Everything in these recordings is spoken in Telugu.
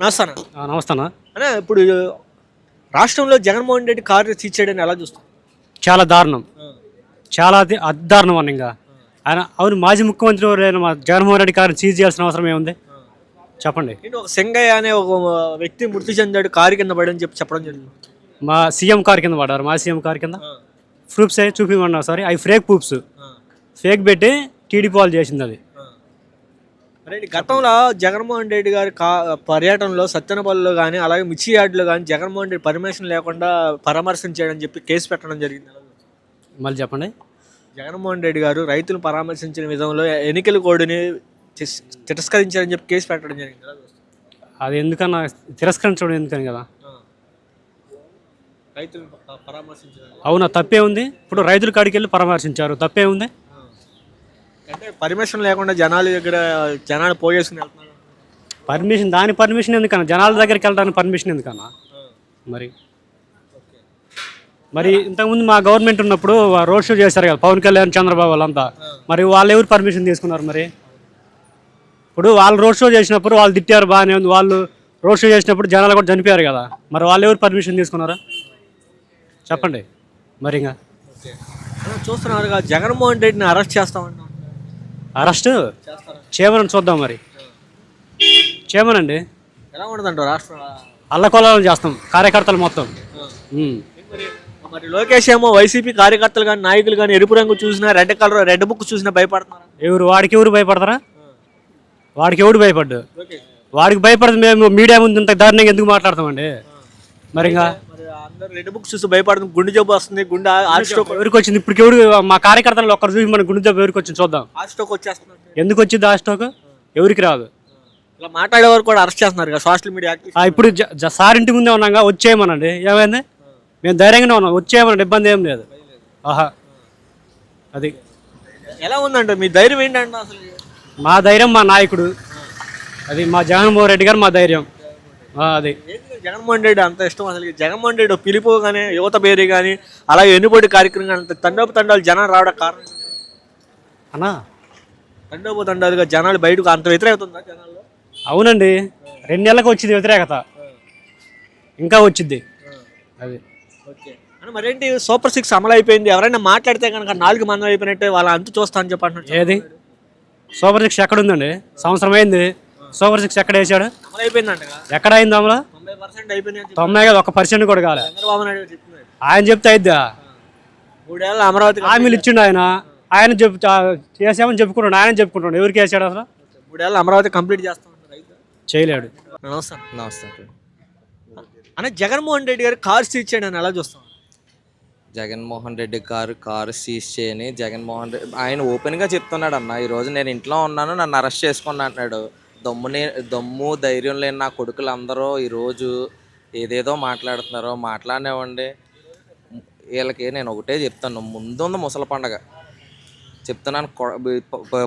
నమస్తాను. నమస్తానా. అనే ఇప్పుడు రాష్ట్రంలో జగన్మోహన్ రెడ్డి కారు తీర్చాడని ఎలా చూస్తాం? చాలా దారుణం, చాలా అతి దారుణం అన్న. ఇంకా ఆయన అవును మాజీ ముఖ్యమంత్రి ఎవరైనా మా జగన్మోహన్ రెడ్డి గారిని సీజ్ చేయాల్సిన అవసరం ఏముంది చెప్పండి. ఏంటి ఒక సింగయ్య అనే ఒక వ్యక్తి మృతి చెందాడు కారు కింద పడని చెప్పి చెప్పడం జరిగింది. మా సీఎం కార్ కింద పడ్డారు, మా సీఎం కార్ కింద ప్రూఫ్స్ అవి చూపిమన్నా. సారీ, అవి ఫేక్ ప్రూఫ్స్, ఫేక్ పెట్టి టీడీపీ వాళ్ళు చేసింది అది. గతంలో జగన్మోహన్ రెడ్డి గారి పర్యటనలో సత్తెనపల్లిలో కానీ అలాగే మిర్చి యార్డులో కానీ జగన్మోహన్ రెడ్డి పర్మిషన్ లేకుండా పరామర్శించాడని చెప్పి కేసు పెట్టడం జరిగింది. మళ్ళీ చెప్పండి. జగన్మోహన్ రెడ్డి గారు రైతులు పరామర్శించిన విధంలో ఎన్నికల కోడ్ని తిరస్కరించారని చెప్పి కేసు పెట్టడం జరిగింది. అది ఎందుకన్నా తిరస్కరించడం ఎందుకని కదా. రైతులు పరామర్శించారు, అవునా? తప్పే ఉంది. ఇప్పుడు రైతుల కాడికి వెళ్ళి పరామర్శించారు, తప్పే ఉంది. అంటే పర్మిషన్ లేకుండా జనాలు పోగేసుకుని వెళ్తున్నారు. పర్మిషన్, దాని పర్మిషన్ ఎందుకన్నా? జనాల దగ్గరికి వెళ్ళడానికి పర్మిషన్ ఎందుకన్నా? మరి ఇంతకుముందు మా గవర్నమెంట్ ఉన్నప్పుడు రోడ్ షో చేశారు కదా పవన్ కళ్యాణ్, చంద్రబాబు వాళ్ళంతా. మరి వాళ్ళు ఎవరు పర్మిషన్ తీసుకున్నారు? మరి ఇప్పుడు వాళ్ళు రోడ్ షో చేసినప్పుడు వాళ్ళు తిట్టారు, బాగానే ఉంది. వాళ్ళు రోడ్ షో చేసినప్పుడు జనాలు కూడా చనిపోయారు కదా, మరి వాళ్ళు ఎవరు పర్మిషన్ తీసుకున్నారా చెప్పండి. మరి ఇంకా చూస్తున్నారు జగన్మోహన్ రెడ్డిని అరెస్ట్ చేస్తామంట. అరెస్ట్ చేయమని చూద్దాం. మరి చేయమనండి. ఎలా ఉండదంట రాష్ట్రం? అల్లకొల్లాలని చేస్తాం కార్యకర్తలు మొత్తం. మరి లోకేష్ ఏమో వైసీపీ కార్యకర్తలు కానీ నాయకులు కానీ ఎరుపు రంగు చూసినా రెడ్ బుక్ చూసినా భయపడుతున్నారు. వాడికి ఎవరు భయపడతారా? వాడికి ఎవడు భయపడ్డు? వాడికి భయపడదు. మేము మీడియా ముందు ఇంత దారుణంగా ఎందుకు మాట్లాడతామండి? మరి ఇంకా అందరూ రెడ్ బుక్ చూసి భయపడుతుంది. గుండె జబ్బు వస్తుంది, గుండె హార్ట్ స్ట్రోక్ ఎవరికి వచ్చింది? ఇప్పుడు ఎవడు మా కార్యకర్తలు ఒక్కరు చూసి మన గుండె జబ్బు ఎవరికి వచ్చింది చూద్దాం. హార్ట్ స్ట్రోక్ వచ్చేస్తుంది. ఎందుకు వచ్చింది హార్ట్ స్ట్రోక్? ఎవరికి రాదు. ఇలా మాట్లాడేవారు కూడా అరెస్ట్ చేస్తున్నారు కదా సోషల్ మీడియా. ఇప్పుడు సార్ ఇంటి ముందే ఉన్నాగా, వచ్చేయమనండి. ఏమైంది? మేము ధైర్యంగానే ఉన్నాం, వచ్చేయమనండి, ఇబ్బంది ఏం లేదు. ఆహా, అది ఎలా ఉందంటే మీ ధైర్యం ఏంటంటే? అసలు మా ధైర్యం మా నాయకుడు, అది మా జగన్మోహన్ రెడ్డి గారు మా ధైర్యం. అది జగన్మోహన్ రెడ్డి అంత ఇష్టం. అసలు జగన్మోహన్ రెడ్డి పిలుపు కానీ యువత బేరీ కానీ అలాగే ఎన్నుబడి కార్యక్రమం కానీ తండోపు జనం రావడం కారణం అన్నా. తండోపు జనాలు బయటకు అంత వ్యతిరేకత ఉందా జనాల్లో? అవునండి, 2 నెలలకు వచ్చింది వ్యతిరేకత, ఇంకా వచ్చింది. అది మరేంటి సూపర్ 6 అమలు అయిపోయింది. ఎవరైనా మాట్లాడితే కనుక 4 మంది అయిపోయినట్టే వాళ్ళ అంతు చూస్తా అని చెప్పండి. ఏది సూపర్ 6 ఎక్కడ ఉందండి? సంవత్సరం అయింది. సూపర్ 6 ఎక్కడ వేసాడు? అమలు అయిపోయిందంట. ఎక్కడ అయింది అమలు? 90% అయిపోయింది. 90 కాదు, 1% కూడా కాలే. చంద్రబాబు నాయుడు చెప్తున్నాడు. ఆయన చెప్తే అయిద్దా? 3 ఏళ్ళ అమరావతి హామీలు ఇచ్చిండు ఆయన చేసామని చెప్పుకుంటాడు. ఆయన చెప్పుకుంటాడు. ఎవరికి వేసాడు అసలు? 3 ఏళ్ళ అమరావతి కంప్లీట్ చేస్తాం చేయలేడు. నమస్తే అనే జగన్మోహన్ రెడ్డి గారు కారు సీజ్ చేయడం ఎలా చూస్తాం? జగన్మోహన్ రెడ్డి కారు సీజ్ చేయని జగన్మోహన్ రెడ్డి ఆయన ఓపెన్గా చెప్తున్నాడు అన్న, ఈరోజు నేను ఇంట్లో ఉన్నాను, నన్ను అరెస్ట్ చేసుకున్నా అంటున్నాడు. దమ్ము ధైర్యం లేని నా కొడుకులు అందరూ ఈరోజు ఏదేదో మాట్లాడనివ్వండి. వీళ్ళకి నేను ఒకటే చెప్తాను, ముందుంది ముసలి పండగ చెప్తున్నాను.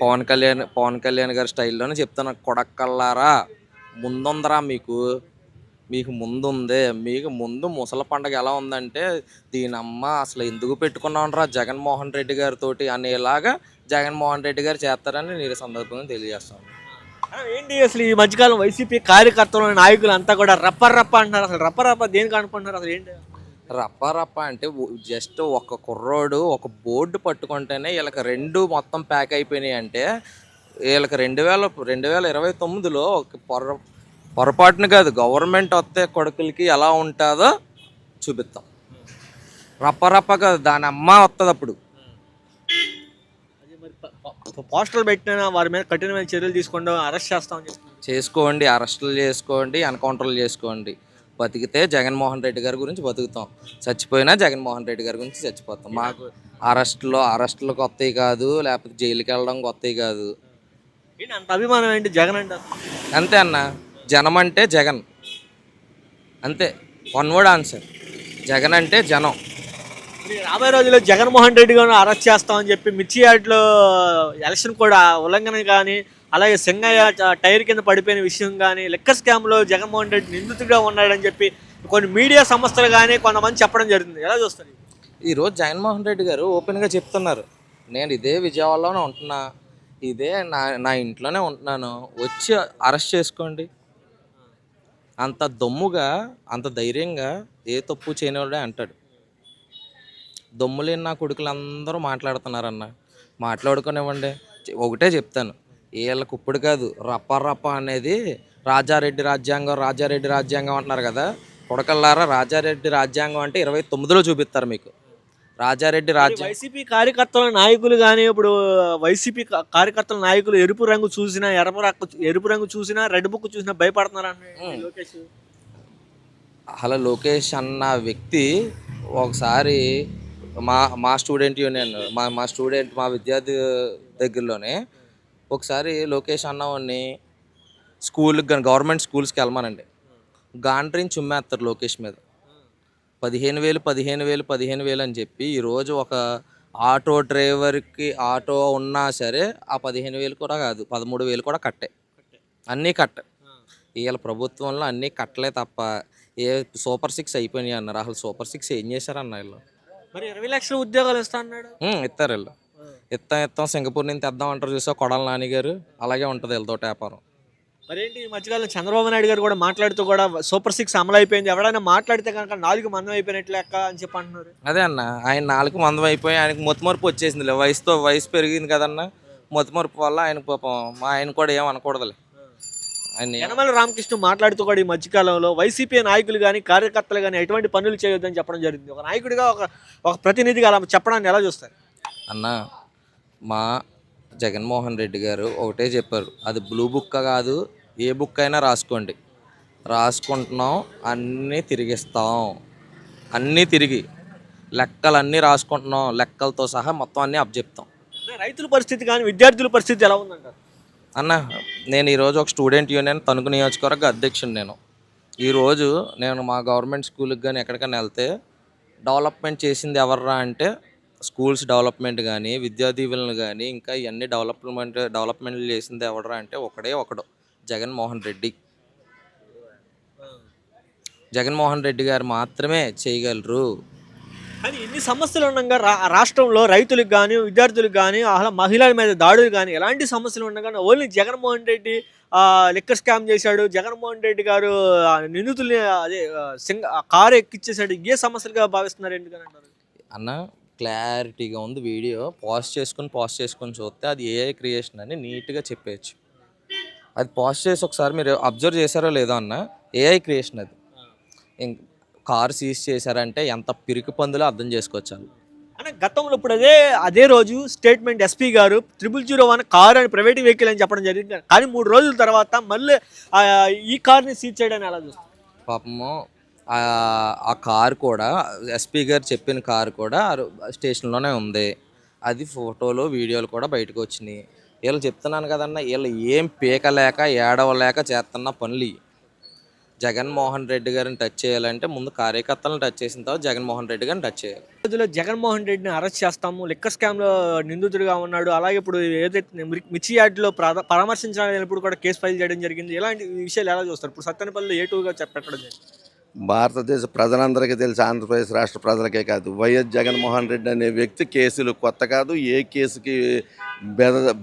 పవన్ కళ్యాణ్ గారి స్టైల్లోనే చెప్తున్నాను, కొడక్కల్లారా ముందుందరా, మీకు ముందుందే. మీకు ముందు ముసలి పండగ ఎలా ఉందంటే దీనమ్మ అసలు ఎందుకు పెట్టుకున్నాంరా జగన్మోహన్ రెడ్డి గారితో అనేలాగా జగన్మోహన్ రెడ్డి గారు చేస్తారని నేను సందర్భంగా తెలియజేస్తాను. ఏంటి అసలు ఈ మధ్యకాలం వైసీపీ కార్యకర్తలు నాయకులు అంతా కూడా రప్ప అంటున్నారు. అసలు రప్ప దేనికి అనుకుంటున్నారు? అసలు ఏంటి రప్ప అంటే జస్ట్ ఒక కుర్రోడు ఒక బోర్డు పట్టుకుంటేనే వీళ్ళకి 2 మొత్తం ప్యాక్ అయిపోయినాయి. అంటే వీళ్ళకి 2029లో ఒక పొరపాటును కాదు, గవర్నమెంట్ వస్తే కొడుకులకి ఎలా ఉంటుందో చూపిస్తాం. రప్ప కాదు, దాని అమ్మ వస్తుంది. అప్పుడు పోస్టర్లు పెట్టినా వారి మీద కఠినమైన చర్యలు తీసుకోండి, అరెస్ట్ చేసుకోండి, అరెస్టులు చేసుకోండి, ఎన్కౌంటర్లు చేసుకోండి. బతికితే జగన్మోహన్ రెడ్డి గారి గురించి బతుకుతాం, చచ్చిపోయినా జగన్మోహన్ రెడ్డి గారి గురించి చచ్చిపోతాం. మాకు అరెస్టులు కొత్తవి కాదు, లేకపోతే జైలుకి వెళ్ళడం కొత్తవి కాదు. అంత అభిమానం ఏంటి జగన్ అంటే? అంతే అన్న, జనం అంటే జగన్, అంతే. 1 వర్డ్ ఆన్సర్, జగన్ అంటే జనం. రాబోయే రోజుల్లో జగన్మోహన్ రెడ్డి గారిని అరెస్ట్ చేస్తామని చెప్పి మిర్చి యార్డ్లో ఎలక్షన్ కూడా ఉల్లంఘన కానీ అలాగే సింగయ్య టైర్ కింద పడిపోయిన విషయం కానీ లిక్కర్ స్కామ్లో జగన్మోహన్ రెడ్డి నిందితుడిగా ఉన్నాడని చెప్పి కొన్ని మీడియా సంస్థలు కానీ కొంతమంది చెప్పడం జరుగుతుంది. ఎలా చూస్తారు? ఈరోజు జగన్మోహన్ రెడ్డి గారు ఓపెన్గా చెప్తున్నారు, నేను ఇదే విజయవాడలోనే ఉంటున్నా, ఇదే నా ఇంట్లోనే ఉంటున్నాను, వచ్చి అరెస్ట్ చేసుకోండి. అంత దమ్ముగా అంత ధైర్యంగా ఏ తప్పు చేయనివాడే అంటాడు. దమ్ము లేని నా కొడుకులు అందరూ మాట్లాడుతున్నారన్న, మాట్లాడుకునేవ్వండి. ఒకటే చెప్తాను, వీళ్ళకి ఇప్పుడు కాదు రప్ప రప్ప అనేది రాజారెడ్డి రాజ్యాంగం రాజారెడ్డి రాజ్యాంగం అంటున్నారు కదా, కొడకల్లారా రాజారెడ్డి రాజ్యాంగం అంటే 29లో చూపిస్తారు మీకు. రాజారెడ్డి రాజ్యాంగం వైసీపీ కార్యకర్తల నాయకులు కానీ ఇప్పుడు వైసీపీ కార్యకర్తల నాయకులు ఎరుపు రంగు చూసినా ఎరుపు రంగు చూసినా రెడ్ బుక్ చూసినా భయపడుతున్నారు లోకేష్. అలా లోకేష్ అన్న వ్యక్తి ఒకసారి మా మా స్టూడెంట్ యూనియన్ మా విద్యార్థి దగ్గరలోనే ఒకసారి లోకేష్ అన్నవాడిని స్కూల్కి కానీ గవర్నమెంట్ స్కూల్స్కి వెళ్ళమానండి, గాండ్రించి చుమ్మేస్తారు లోకేష్ మీద. 15,000 అని చెప్పి ఈరోజు ఒక ఆటో డ్రైవర్కి ఆటో ఉన్నా సరే ఆ 15,000 కూడా కాదు, 13,000 కూడా కట్టే, అన్నీ కట్టే. వీళ్ళ ప్రభుత్వంలో అన్నీ కట్టలే తప్ప ఏ సూపర్ 6 అయిపోయినాయి అన్నారు. అసలు సూపర్ 6 ఏం చేశారన్న వీళ్ళు? మరి 20 లక్షల ఉద్యోగాలు ఇస్తా అన్నాడు. ఇస్తారు వీళ్ళు, ఇస్తాం సింగపూర్ నుంచి తెద్దాం అంటారు చూసా కొడాల నాని గారు, అలాగే ఉంటుంది వీళ్ళతో వ్యాపారం. మరేంటి ఈ మధ్యకాలం చంద్రబాబు నాయుడు గారు కూడా మాట్లాడుతూ కూడా సూపర్ 6 అమలు అయిపోయింది, ఎవరైనా మాట్లాడితే కనుక 4 మందం అయిపోయినట్లు లెక్క అని చెప్పి అంటున్నారు. అదే అన్న, ఆయన 4 మందం అయిపోయి ఆయనకు మొత్తమరుపు వచ్చేసింది, వయసు పెరిగింది కదన్న, మొత్తమరుపు వల్ల ఆయన పాపం ఆయన కూడా ఏం అనకూడదులే. ఆయన యనమల రామకృష్ణ మాట్లాడుతూ కూడా ఈ మధ్యకాలంలో వైసీపీ నాయకులు కానీ కార్యకర్తలు కానీ ఎటువంటి పనులు చేయొద్దని చెప్పడం జరిగింది. ఒక నాయకుడిగా ఒక ప్రతినిధిగా అలా చెప్పడాన్ని ఎలా చూస్తారు అన్న? మా జగన్మోహన్ రెడ్డి గారు ఒకటే చెప్పారు, అది బ్లూ బుక్ కాదు, ఏ బుక్ అయినా రాసుకోండి, రాసుకుంటున్నాం అన్నీ తిరిగిస్తాం, అన్నీ తిరిగి లెక్కలన్నీ రాసుకుంటున్నాం, లెక్కలతో సహా మొత్తం అన్నీ అప్పచెప్తాం. రైతుల పరిస్థితి కానీ విద్యార్థుల పరిస్థితి ఎలా ఉందంటారు అన్న? నేను ఈరోజు ఒక స్టూడెంట్ యూనియన్ తణుకు నియోజకవర్గ అధ్యక్షుడు. ఈరోజు నేను మా గవర్నమెంట్ స్కూల్కి కానీ ఎక్కడికైనా వెళ్తే డెవలప్మెంట్ చేసింది ఎవర్రా అంటే, స్కూల్స్ డెవలప్మెంట్ కానీ విద్యా దీవెనలు కానీ ఇంకా ఇవన్నీ డెవలప్మెంట్లు చేసింది ఎవడరా అంటే ఒకడు జగన్మోహన్ రెడ్డి. జగన్మోహన్ రెడ్డి గారు మాత్రమే చేయగలరు. కానీ ఇన్ని సమస్యలు ఉండగా రాష్ట్రంలో రైతులకు కానీ విద్యార్థులకు కానీ అలా మహిళల మీద దాడులు కానీ ఎలాంటి సమస్యలు ఉండగా only Jaganmohan Reddy liquor scam చేశాడు, జగన్మోహన్ రెడ్డి గారు నిందితుల్ని అదే కారు ఎక్కిచ్చేసాడు, ఏ సమస్యలుగా భావిస్తున్నారు ఎందుకని అంటారు అన్న? క్లారిటీగా ఉంది వీడియో, పాస్ట్ చేసుకొని చూస్తే అది ఏఐ క్రియేషన్ అని నీట్గా చెప్పేయచ్చు. అది పాస్ట్ చేసి ఒకసారి మీరు అబ్జర్వ్ చేశారో లేదో అన్న, ఏఐ క్రియేషన్ అది. కారు సీజ్ చేశారంటే ఎంత పిరికి పందులో అర్థం చేసుకోవచ్చు. అంటే గతంలో ఇప్పుడు అదే రోజు స్టేట్మెంట్ ఎస్పీ గారు 001 కారు అని ప్రైవేట్ వెహికల్ అని చెప్పడం జరిగింది. కానీ 3 రోజుల తర్వాత మళ్ళీ ఈ కార్ని సీజ్ చేయడానికి ఎలా చూస్తారు? పాపము ఆ కారు కూడా ఎస్పీ గారు చెప్పిన కారు కూడా స్టేషన్లోనే ఉంది. అది ఫోటోలు వీడియోలు కూడా బయటకు వచ్చినాయి. వీళ్ళు చెప్తున్నాను కదన్న, వీళ్ళు ఏం పీకలేక ఏడవలేక చేస్తున్న పనులు. జగన్మోహన్ రెడ్డి గారిని టచ్ చేయాలంటే ముందు కార్యకర్తలను టచ్ చేసిన తర్వాత జగన్మోహన్ రెడ్డి గారిని టచ్ చేయాలి. రోజులో జగన్మోహన్ రెడ్డిని అరెస్ట్ చేస్తాము, లిక్కర్ స్కామ్లో నిందితుడిగా ఉన్నాడు, అలాగే ఇప్పుడు ఏదైతే మిర్చి యార్డ్లో పరామర్శించాలని కూడా కేసు ఫైల్ చేయడం జరిగింది. ఇలాంటి విషయాలు ఎలా చూస్తారు? ఇప్పుడు సత్తెనపల్లిలో A2గా పెట్టడం జరిగింది. భారతదేశ ప్రజలందరికీ తెలుసు, ఆంధ్రప్రదేశ్ రాష్ట్ర ప్రజలకే కాదు, వైఎస్ జగన్మోహన్ రెడ్డి అనే వ్యక్తి కేసులు కొత్త కాదు. ఏ కేసుకి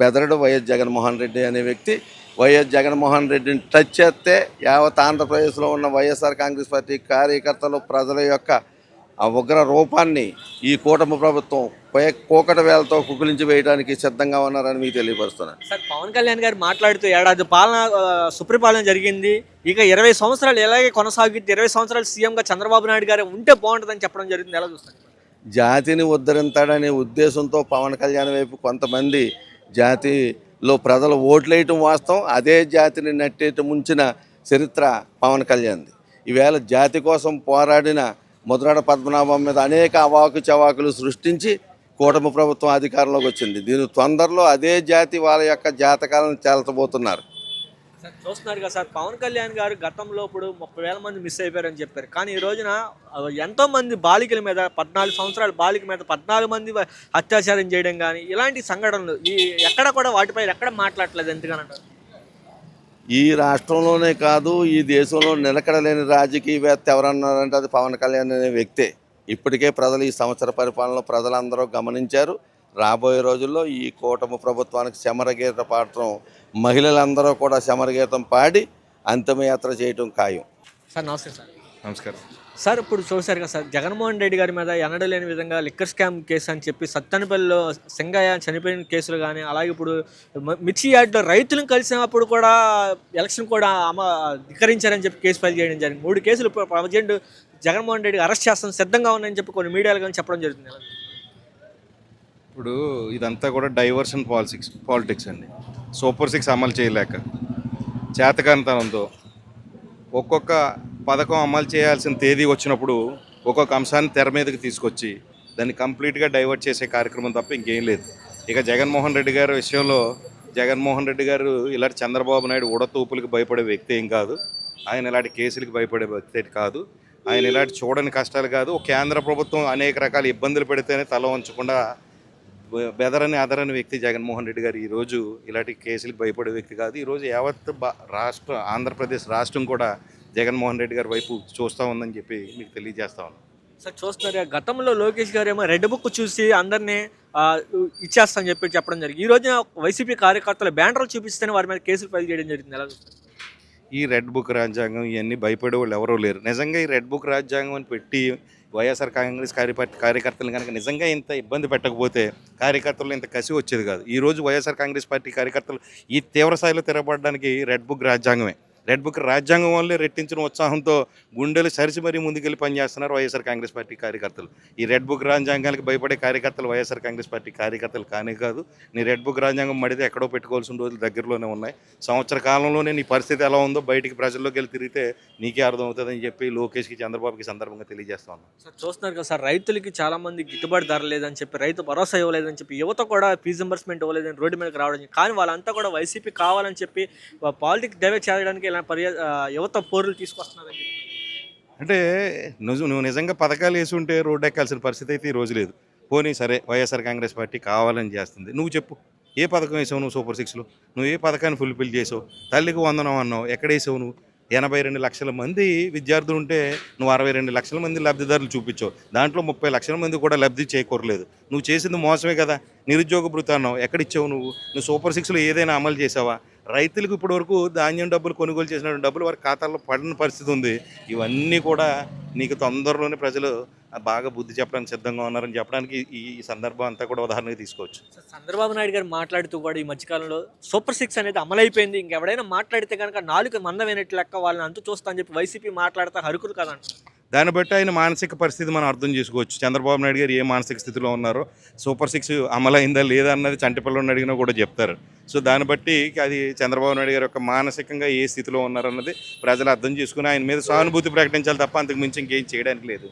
బెదరడు వైఎస్ జగన్మోహన్ రెడ్డి అనే వ్యక్తి. వైఎస్ జగన్మోహన్ రెడ్డిని టచ్ చేస్తే యావత్ ఆంధ్రప్రదేశ్లో ఉన్న వైఎస్ఆర్ కాంగ్రెస్ పార్టీ కార్యకర్తలు ప్రజల యొక్క ఆ ఉగ్ర రూపాన్ని ఈ కూటమి ప్రభుత్వం కోకట వేలతో కుకులించి వేయడానికి సిద్ధంగా ఉన్నారని మీకు తెలియపరుస్తున్నాను. సార్, పవన్ కళ్యాణ్ గారు మాట్లాడుతూ ఏడాది పాలన సుపరిపాలన జరిగింది, ఇక 20 సంవత్సరాలు ఎలాగే కొనసాగితే 20 సంవత్సరాలు సీఎంగా చంద్రబాబు నాయుడు గారు ఉంటే బాగుంటుందని చెప్పడం జరిగింది. ఎలా చూస్తారు? జాతిని ఉద్ధరింతాడనే ఉద్దేశంతో పవన్ కళ్యాణ్ వైపు కొంతమంది జాతిలో ప్రజలు ఓట్లేయటం వాస్తవం, అదే జాతిని నట్టేట ముంచిన చరిత్ర పవన్ కళ్యాణ్ది. ఈవేళ జాతి కోసం పోరాడిన ముద్రగడ పద్మనాభం మీద అనేక అవాకు చవాకులు సృష్టించి కూటమి ప్రభుత్వం అధికారంలోకి వచ్చింది. దీని తొందరలో అదే జాతి వాళ్ళ యొక్క జాతకాలను తేల్చబోతున్నారు. సార్, చూస్తున్నారు కదా సార్, పవన్ కళ్యాణ్ గారు గతంలో ఇప్పుడు 30,000 మంది మిస్ అయిపోయారని చెప్పారు. కానీ ఈ రోజున ఎంతోమంది బాలికల మీద 14 సంవత్సరాల బాలిక మీద 14 మంది అత్యాచారం చేయడం కానీ ఇలాంటి సంఘటనలు ఎక్కడ కూడా వాటిపై ఎక్కడ మాట్లాడలేదు ఎందుకనంటారు? ఈ రాష్ట్రంలోనే కాదు, ఈ దేశంలో నిలకడలేని రాజకీయవేత్త ఎవరన్నారంటే అది పవన్ కళ్యాణ్ అనే వ్యక్తే. ఇప్పటికే ప్రజలు ఈ సంవత్సర పరిపాలనలో ప్రజలందరూ గమనించారు. రాబోయే రోజుల్లో ఈ కూటమి ప్రభుత్వానికి శమరగీత పాడటం, మహిళలందరూ కూడా శమరగీతం పాడి అంతిమయాత్ర చేయటం ఖాయం. సార్ నమస్తే సార్. నమస్కారం. సార్ ఇప్పుడు చూశారు కదా సార్, జగన్మోహన్ రెడ్డి గారి మీద ఎన్నడూ లేని విధంగా లిక్కర్ స్కామ్ కేసు అని చెప్పి సత్తెనపల్లిలో సింగయ్య చనిపోయిన కేసులు కానీ, అలాగే ఇప్పుడు మిర్చి యార్డ్లో రైతులను కలిసినప్పుడు కూడా ఎలక్షన్ కూడా ధిక్కరించారని చెప్పి కేసు ఫైల్ చేయడం జరిగింది. 3 కేసులు ప్రజెంట్ జగన్మోహన్ రెడ్డి అరెస్ట్ చేస్తాం సిద్ధంగా ఉన్నాయని చెప్పి కొన్ని మీడియాలు కానీ చెప్పడం జరుగుతుంది. ఇప్పుడు ఇదంతా కూడా డైవర్షన్ పాలిటిక్స్ అండి. సూపర్ 6 అమలు చేయలేక చేతకానితనంతో ఒక్కొక్క పథకం అమలు చేయాల్సిన తేదీ వచ్చినప్పుడు ఒక్కొక్క అంశాన్ని తెర మీదకి తీసుకొచ్చి దాన్ని కంప్లీట్గా డైవర్ట్ చేసే కార్యక్రమం తప్ప ఇంకేం లేదు. ఇక జగన్మోహన్ రెడ్డి గారి విషయంలో జగన్మోహన్ రెడ్డి గారు ఇలాంటి చంద్రబాబు నాయుడు ఉడతూపులకు భయపడే వ్యక్తి ఏం కాదు. ఆయన ఇలాంటి కేసులకు భయపడే వ్యక్తి కాదు. ఆయన ఇలాంటి చూడని కష్టాలు కాదు. కేంద్ర ప్రభుత్వం అనేక రకాల ఇబ్బందులు పెడితేనే తల వంచకుండా అదరని వ్యక్తి జగన్మోహన్ రెడ్డి గారు. ఈరోజు ఇలాంటి కేసులకు భయపడే వ్యక్తి కాదు. ఈరోజు యావత్ ఆంధ్రప్రదేశ్ రాష్ట్రం కూడా జగన్మోహన్ రెడ్డి గారి వైపు చూస్తూ ఉందని చెప్పి మీకు తెలియజేస్తా ఉన్నాను. సార్ చూస్తున్నారు, గతంలో లోకేష్ గారు ఏమో రెడ్ బుక్ చూసి అందరినీ ఇచ్చేస్తామని చెప్పి చెప్పడం జరిగింది. ఈ రోజున వైసీపీ కార్యకర్తలు బ్యానర్లు చూపిస్తేనే వారి మీద కేసులు ఫైల్ చేయడం జరిగింది. ఎలా చూస్తారు? ఈ రెడ్ బుక్ రాజ్యాంగం ఇవన్నీ భయపడే వాళ్ళు ఎవరూ లేరు. నిజంగా ఈ రెడ్ బుక్ రాజ్యాంగం అని పెట్టి వైఎస్ఆర్ కాంగ్రెస్ కార్యకర్తలు కనుక నిజంగా ఇంత ఇబ్బంది పెట్టకపోతే కార్యకర్తలు ఇంత కసి వచ్చేది కాదు. ఈరోజు వైఎస్ఆర్ కాంగ్రెస్ పార్టీ కార్యకర్తలు ఈ తీవ్ర స్థాయిలో తిరగబడడానికి రెడ్ బుక్ రాజ్యాంగమే. రెడ్ బుక్ రాజ్యాంగం వల్లే రెట్టించిన ఉత్సాహంతో గుండెలు సరిసి మరీ ముందుకెళ్ళి పనిచేస్తున్నారు వైఎస్ఆర్ కాంగ్రెస్ పార్టీ కార్యకర్తలు. ఈ రెడ్ బుక్ రాజ్యాంగానికి భయపడే కార్యకర్తలు వైఎస్ఆర్ కాంగ్రెస్ పార్టీ కార్యకర్తలు కానే కాదు. నీ రెడ్ బుక్ రాజ్యాంగం మడితే ఎక్కడో పెట్టుకోవాల్సిన రోజులు దగ్గరలోనే ఉన్నాయి. సంవత్సర కాలంలోనే నీ పరిస్థితి ఎలా ఉందో బయటికి ప్రజల్లోకి వెళ్ళి తిరిగితే నీకే అర్థమవుతుందని చెప్పి లోకేష్కి చంద్రబాబుకి సందర్భంగా తెలియజేస్తా ఉన్నాను. సార్ చూస్తున్నారు కదా సార్, రైతులకి చాలా మంది గిట్టుబాటు ధర లేదని చెప్పి, రైతు భరోసా ఇవ్వలేదని చెప్పి, యువత కూడా ఫీజు రింబర్స్మెంట్ ఇవ్వలేదని రోడ్డు మీదకి రావడం. కానీ వాళ్ళంతా కూడా వైసీపీ కావాలని చెప్పి పాలిటిక్స్ డైవర్ట్ చేయడానికి ఇలా యువత పోరులు తీసుకొస్తున్నారని చెప్పి. అంటే నువ్వు నిజంగా పథకాలు వేసి ఉంటే రోడ్డు ఎక్కాల్సిన పరిస్థితి అయితే ఈ రోజు లేదు. పోనీ సరే, వైఎస్ఆర్ కాంగ్రెస్ పార్టీ కావాలని చేస్తుంది. నువ్వు చెప్పు, ఏ పథకం వేసావు నువ్వు సూపర్ 6లో? నువ్వు ఏ పథకాన్ని ఫుల్ఫిల్ చేసావు? తల్లికి వందనం అన్నావు, ఎక్కడ వేసావు నువ్వు? 82 లక్షల మంది విద్యార్థులు ఉంటే నువ్వు 62 లక్షల మంది లబ్ధిదారులు చూపించావు. దాంట్లో 30 లక్షల మంది కూడా లబ్ధి చేకూరలేదు. నువ్వు చేసింది మోసమే కదా. నిరుద్యోగ భృతి అన్నావు, ఎక్కడిచ్చావు నువ్వు? నువ్వు సూపర్ 6లో ఏదైనా అమలు చేసావా? రైతులకు ఇప్పటివరకు ధాన్యం డబ్బులు కొనుగోలు చేసిన డబ్బులు వారి ఖాతాల్లో పడిన పరిస్థితి ఉంది. ఇవన్నీ కూడా నీకు తొందరలోనే ప్రజలు బాగా బుద్ధి చెప్పడానికి సిద్ధంగా ఉన్నారని చెప్పడానికి ఈ సందర్భం అంతా కూడా ఉదాహరణగా తీసుకోవచ్చు. చంద్రబాబు నాయుడు గారు మాట్లాడుతూ కూడా ఈ మధ్యకాలంలో సూపర్ 6 అనేది అమలైపోయింది, ఇంకెవడైనా మాట్లాడితే కనుక నాలుగు మందమైనట్లు లెక్క వాళ్ళని అంతు చూస్తా అని చెప్పి వైసీపీ మాట్లాడితే హరుకులు కదంట. దాన్ని బట్టి ఆయన మానసిక పరిస్థితి మనం అర్థం చేసుకోవచ్చు. చంద్రబాబు నాయుడు గారు ఏ మానసిక స్థితిలో ఉన్నారో, సూపర్ 6 అమలైందా లేదా అన్నది చంటిపిల్లని అడిగినా కూడా చెప్తారు. సో దాన్ని బట్టి అది చంద్రబాబు నాయుడు గారు యొక్క మానసికంగా ఏ స్థితిలో ఉన్నారన్నది ప్రజలు అర్థం చేసుకుని ఆయన మీద సానుభూతి ప్రకటించాలి తప్ప అంతకు మించి ఇంకేం చేయడానికి లేదు.